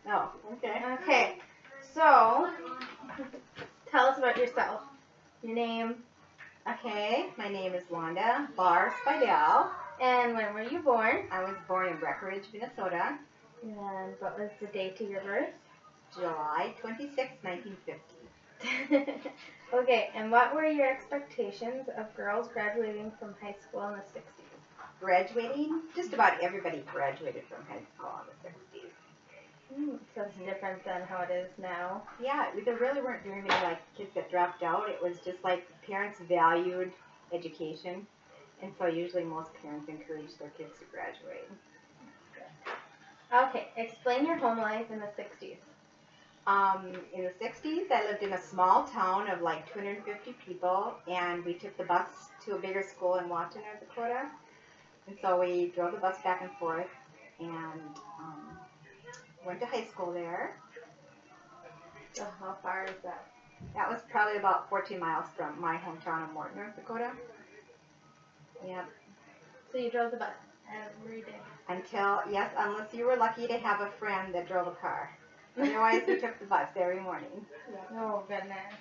Oh, okay. Okay, so tell us about yourself. Your name. Okay, my name is Wanda Bar Spidell. And when were you born? I was born in Breckenridge, Minnesota, And what was the date of your birth? July 26, 1950. Okay, and what were your expectations of girls graduating from high school in the 60s? Graduating, just about everybody graduated from high school in the 60s. So it's different than how it is now. Yeah, there really weren't very many like kids that dropped out. It was just like parents valued education, and so usually most parents encouraged their kids to graduate. Okay, explain your home life in the 60s. In the 60s, I lived in a small town of like 250 people, and we took the bus to a bigger school in Washington, North Dakota. And so we drove the bus back and forth, and went to high school there. So how far is that? That was probably about 14 miles from my hometown of Morton, North Dakota. Yep. So you drove the bus every day? Unless you were lucky to have a friend that drove a car. Otherwise, we took the bus every morning. Oh, goodness.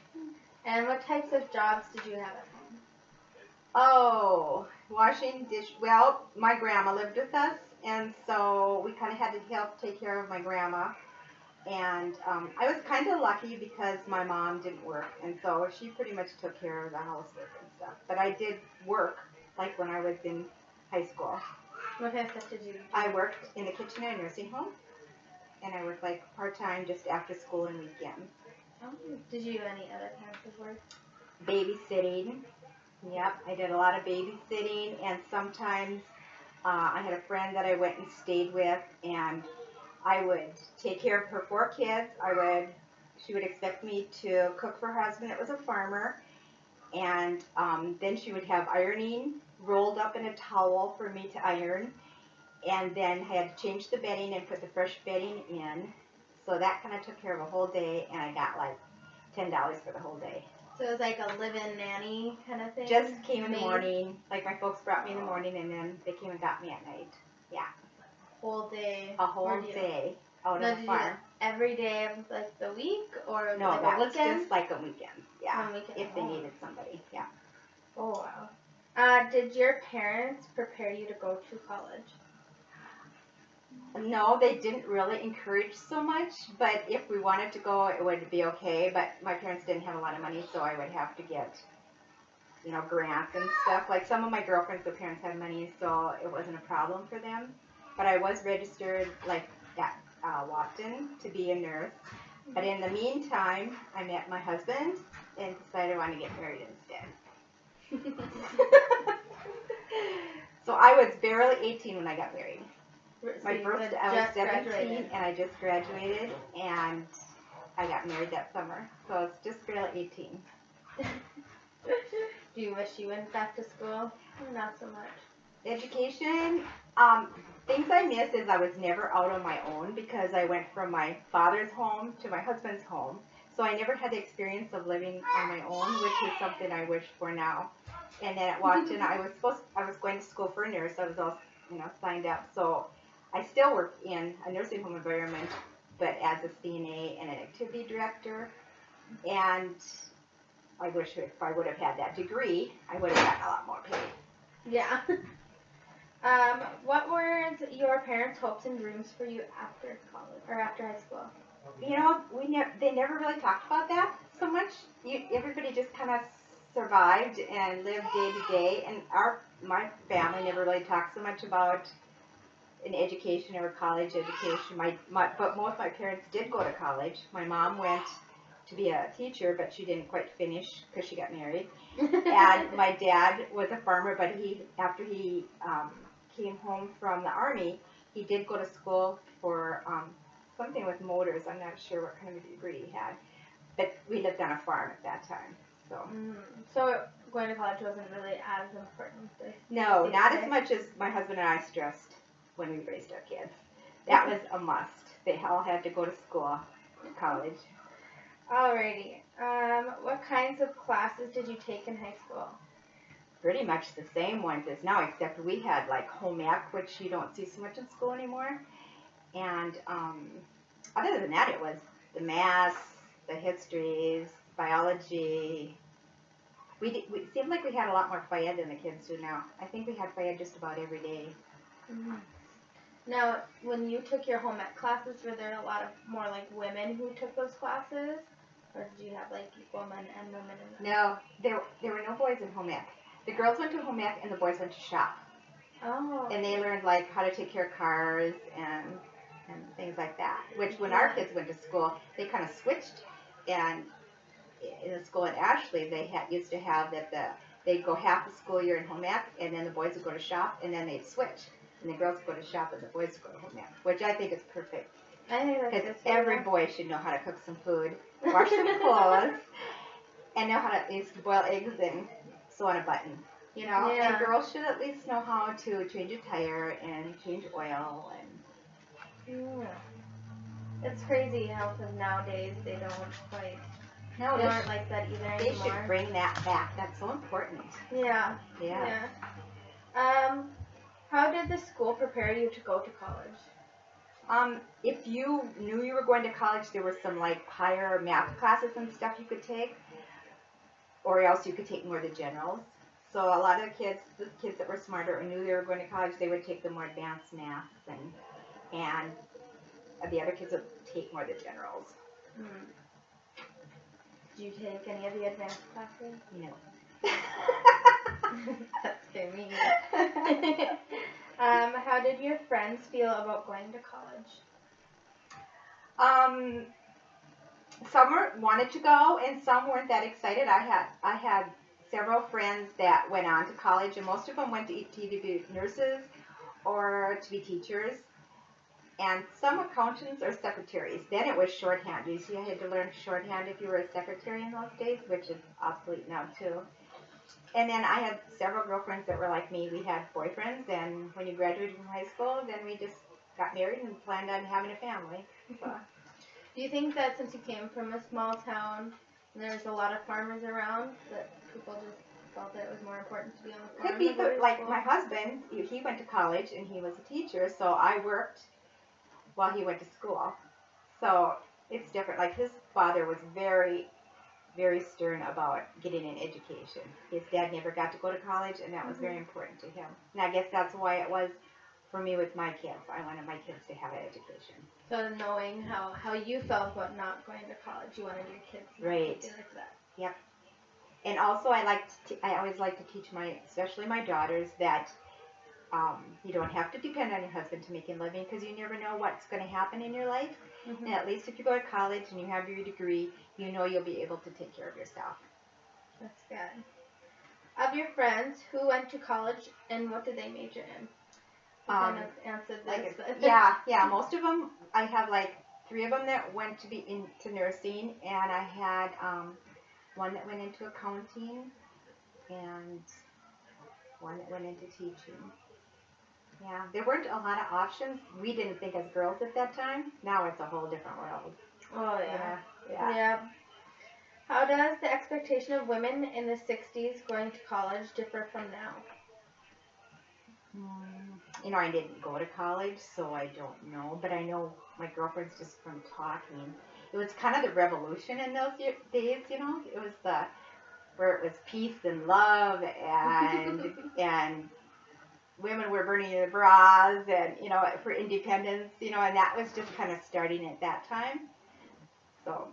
And what types of jobs did you have at home? Oh, washing dish. Well, my grandma lived with us, and so we kind of had to help take care of my grandma. And I was kind of lucky because my mom didn't work, and so she pretty much took care of the housework and stuff. But I did work, like when I was in high school. What kind of stuff did you do? I worked in the kitchen at a nursing home, and I worked like part-time just after school and weekends. Oh, did you do any other kinds of work? Babysitting. Yep, I did a lot of babysitting, and sometimes I had a friend that I went and stayed with, and I would take care of her 4 kids. She would expect me to cook for her husband that was a farmer, and then she would have ironing rolled up in a towel for me to iron, and then I had to change the bedding and put the fresh bedding in. So that kind of took care of a whole day, and I got like $10 for the whole day. So it was like a live-in nanny kind of thing? Just came in the morning. Like my folks brought me in the morning, and then they came and got me at night. Yeah. Whole day? A whole day out on the farm. Every day of like the week, or No, like that a was weekend? just like a weekend. Yeah. On weekend. If they needed somebody. Yeah. Oh, wow. Did your parents prepare you to go to college? No, they didn't really encourage so much, but if we wanted to go, it would be okay. But my parents didn't have a lot of money, so I would have to get, grants and stuff. Like some of my girlfriends, their parents had money, so it wasn't a problem for them. But I was registered, like, at Washington to be a nurse. But in the meantime, I met my husband and decided I wanted to get married instead. So I was barely 18 when I got married. I was 17 and I just graduated, and I got married that summer. So it's just barely 18. Do you wish you went back to school? Or not so much? Education, things I miss is I was never out on my own because I went from my father's home to my husband's home. So I never had the experience of living on my own, which is something I wish for now. And then at Washington, I was going to school for a nurse. I was all, signed up. So I still work in a nursing home environment, but as a CNA and an activity director. And I wish if I would have had that degree, I would have gotten a lot more pay. Yeah. What were your parents' hopes and dreams for you after college or after high school? They never really talked about that so much. Everybody just kind of survived and lived day to day, and my family never really talked so much about an education or a college education. But most of my parents did go to college. My mom went to be a teacher, but she didn't quite finish because she got married. And my dad was a farmer, but after he came home from the Army, he did go to school for something with motors. I'm not sure what kind of a degree he had. But we lived on a farm at that time. So going to college wasn't really as important? No, not as much as my husband and I stressed when we raised our kids. That was a must. They all had to go to school, college. Alrighty. What kinds of classes did you take in high school? Pretty much the same ones as now, except we had like home ec, which you don't see so much in school anymore. And other than that, it was the math, the histories, biology. It seemed like we had a lot more phys than the kids do now. I think we had phys just about every day. Mm-hmm. Now, when you took your home ec classes, were there a lot of more like women who took those classes? Or did you have like equal men and women in them? No, there were no boys in home ec. The girls went to home ec and the boys went to shop. Oh. And they learned like how to take care of cars and things like that. Which when our kids went to school, they kind of switched. And in the school at Ashley, they used to have that they'd go half the school year in home ec, and then the boys would go to shop, and then they'd switch. And the girls would go to shop and the boys would go to home ec, which I think is perfect. I think that's because every boy should know how to cook some food, wash some clothes, and know how to at least boil eggs and sew on a button. You know, and girls should at least know how to change a tire and change oil and. Yeah. It's crazy how nowadays they don't quite. No, they aren't like that either anymore. They should bring that back. That's so important. Yeah. Yeah. How did the school prepare you to go to college? If you knew you were going to college, there were some like higher math classes and stuff you could take, or else you could take more of the generals. So a lot of the kids that were smarter and knew they were going to college, they would take the more advanced math, and the other kids would take more of the generals. Mm. Did you take any of the advanced classes? No. That's very mean. How did your friends feel about going to college? Some wanted to go, and some weren't that excited. I had several friends that went on to college, and most of them went to either be nurses or to be teachers, and some accountants or secretaries. Then it was shorthand. You see, I had to learn shorthand if you were a secretary in those days, which is obsolete now too. And then I had several girlfriends that were like me. We had boyfriends, and when you graduated from high school, then we just got married and planned on having a family. So. Do you think that since you came from a small town and there's a lot of farmers around, that people just felt that it was more important to be on the farm? Could be, but like my husband, he went to college and he was a teacher, so I worked while he went to school. So it's different. Like his father was very, very stern about getting an education. His dad never got to go to college, and that was very important to him. And I guess that's why it was for me with my kids. I wanted my kids to have an education. So knowing how you felt about not going to college, you wanted your kids to be like that. Yep. And also I always like to teach especially my daughters that you don't have to depend on your husband to make a living, because you never know what's going to happen in your life. Mm-hmm. And at least if you go to college and you have your degree, you know you'll be able to take care of yourself. That's good. Of your friends, who went to college and what did they major in? You kind of answered this. Yeah. Most of them, I have like 3 of them that went to be into nursing, and I had one that went into accounting, and one that went into teaching. Yeah, there weren't a lot of options. We didn't think as girls at that time. Now it's a whole different world. Oh, yeah. How does the expectation of women in the 60s going to college differ from now? You know, I didn't go to college, so I don't know. But I know my girlfriends, just from talking, it was kind of the revolution in those days, you know. It was where it was peace and love, and and women were burning their bras, and, you know, for independence, you know, and that was just kind of starting at that time. So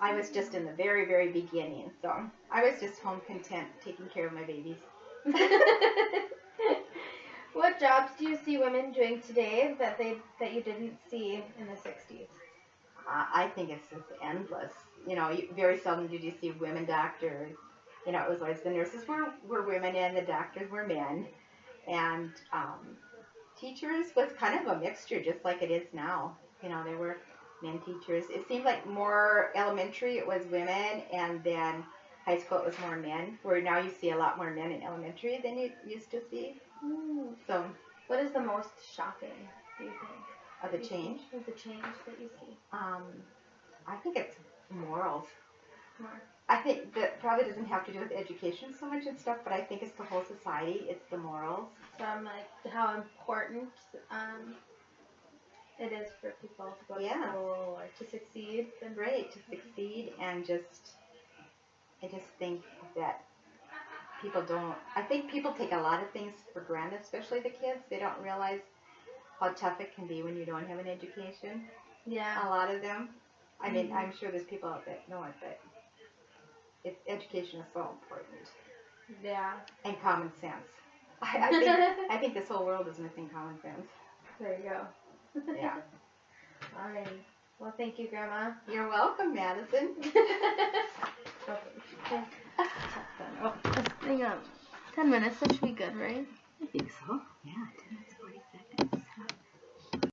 I was just in the very, very beginning. So I was just home content, taking care of my babies. What jobs do you see women doing today that you didn't see in the 60s? I think it's just endless. You know, very seldom did you see women doctors. You know, it was always the nurses were women and the doctors were men. And teachers was kind of a mixture, just like it is now. You know, there were men teachers. It seemed like more elementary it was women, and then high school it was more men, where now you see a lot more men in elementary than you used to see. So, what is the most shocking, do you think? Of the change? Of the change that you see? I think it's morals. More. I think that probably doesn't have to do with education so much and stuff, but I think it's the whole society. It's the morals. From like how important it is for people to go to Yeah. school or to succeed. Right, to succeed, and I just think that I think people take a lot of things for granted, especially the kids. They don't realize how tough it can be when you don't have an education. Yeah. A lot of them. I mean, I'm sure there's people out there that know it, but education is so important. Yeah. And common sense. I think this whole world is missing common sense. There you go. Yeah. Alrighty. Well, thank you, Grandma. You're welcome, Madison. Oh, hang on. 10 minutes, that should be good, right? I think so. Yeah, 10 minutes.